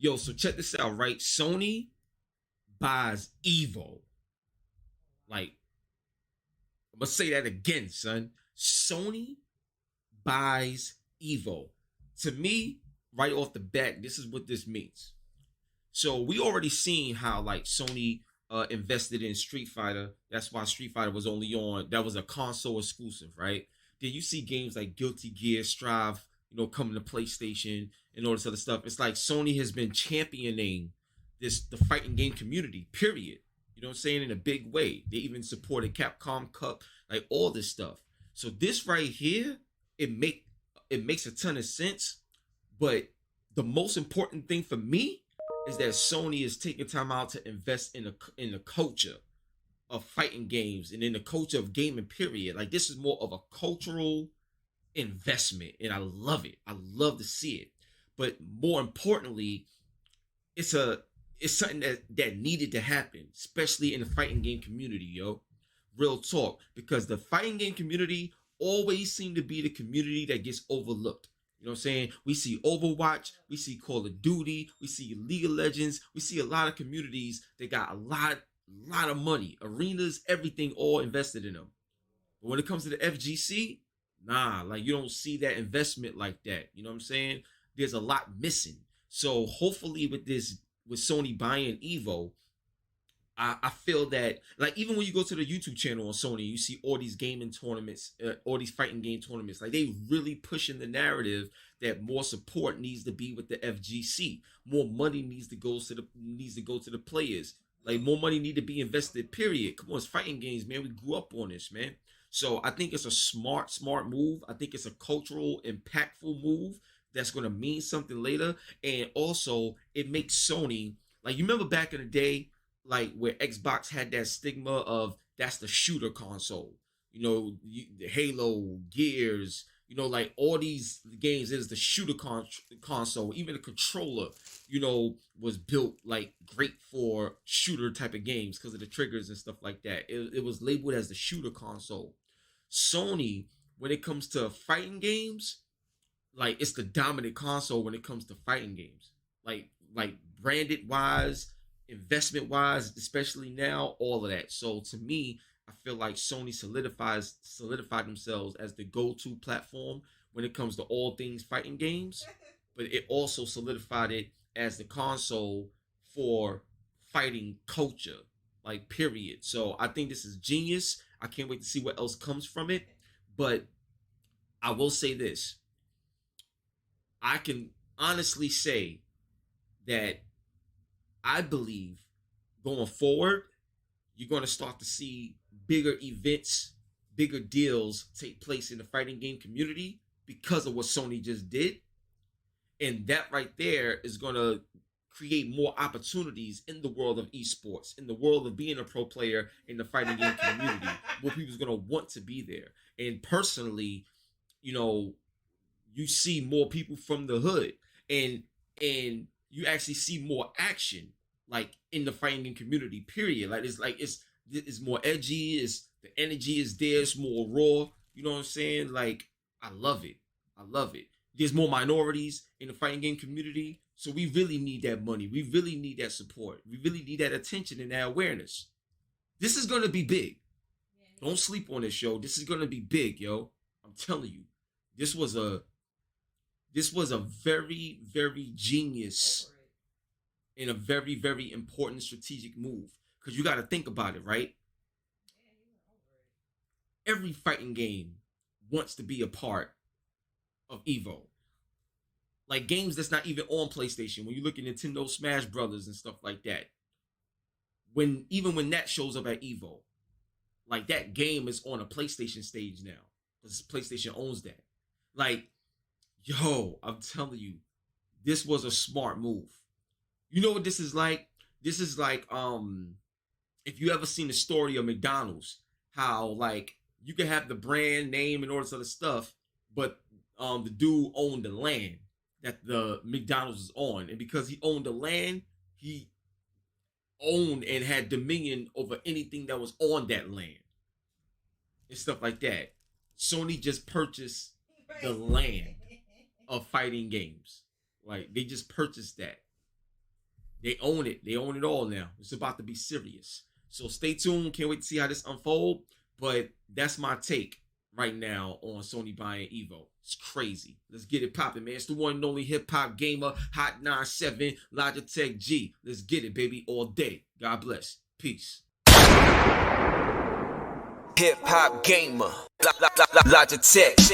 Yo, so check this out, right? Sony buys EVO. Like, I'm gonna say that again, son. Sony buys EVO. To me, right off the bat, this is what this means. So we already seen how like Sony invested in Street Fighter. That's why Street Fighter was only on. That was a console exclusive, right? Then you see games like Guilty Gear, Strive, coming to PlayStation and all this other stuff. It's like Sony has been championing the fighting game community. Period. You know what I'm saying? In a big way. They even supported Capcom Cup, like all this stuff. So this right here, it makes a ton of sense. But the most important thing for me is that Sony is taking time out to invest in the culture of fighting games and in the culture of gaming. Period. Like this is more of a cultural investment, and I love it. I love to see it. But more importantly, it's something that needed to happen, especially in the fighting game community, yo. Real talk, because the fighting game community always seem to be the community that gets overlooked. You know what I'm saying? We see Overwatch, we see Call of Duty, we see League of Legends, we see a lot of communities that got a lot of money, arenas, everything all invested in them. But when it comes to the FGC, nah, like you don't see that investment like that. You know what I'm saying? There's a lot missing. So hopefully with Sony buying EVO, I feel that like even when you go to the YouTube channel on Sony, you see all these gaming tournaments, all these fighting game tournaments. Like they really pushing the narrative that more support needs to be with the FGC. More money needs to go to the players. Like more money need to be invested. Period. Come on, it's fighting games, man. We grew up on this, man. So I think it's a smart move. I think it's a cultural, impactful move that's gonna mean something later. And also, it makes Sony like you remember back in the day, like where Xbox had that stigma of that's the shooter console. The Halo, Gears, like all these games is the shooter console. Even the controller, was built like great for shooter type of games because of the triggers and stuff like that. It was labeled as the shooter console. Sony, when it comes to fighting games, like it's the dominant console when it comes to fighting games. Like branded wise, investment wise, especially now, all of that. So to me, I feel like Sony solidified themselves as the go-to platform when it comes to all things fighting games, but it also solidified it as the console for fighting culture, like period. So I think this is genius. I can't wait to see what else comes from it. But I will say this. I can honestly say that I believe going forward, you're going to start to see bigger events, bigger deals take place in the fighting game community because of what Sony just did. And that right there is going to create more opportunities in the world of esports, in the world of being a pro player in the fighting game community, where people's going to want to be there. And personally, you see more people from the hood, and you actually see more action like in the fighting game community. Period. It's more edgy. The energy is there. It's more raw. You know what I'm saying? Like I love it. I love it. There's more minorities in the fighting game community, so we really need that money. We really need that support. We really need that attention and that awareness. This is gonna be big. Don't sleep on this, yo. This is gonna be big, yo. I'm telling you. This was a very, very genius and a very, very important strategic move. Because you got to think about it, right? Every fighting game wants to be a part of EVO. Like games that's not even on PlayStation. When you look at Nintendo Smash Brothers and stuff like that. Even when that shows up at EVO, like that game is on a PlayStation stage now. Because PlayStation owns that. Like, yo, I'm telling you, this was a smart move. You know what this is like? This is like, if you ever seen the story of McDonald's, how like you can have the brand name and all this other stuff, but the dude owned the land that the McDonald's is on. And because he owned the land, he owned and had dominion over anything that was on that land and stuff like that. Sony just purchased the land of fighting games. Like they just purchased that. They own it. They own it all now. It's about to be serious. So stay tuned. Can't wait to see how this unfold. But that's my take right now on Sony buying EVO. It's crazy. Let's get it popping, man. It's the one and only HipHopGamer, Hot 97, Logitech G. Let's get it, baby, all day. God bless. Peace. HipHopGamer, Logitech.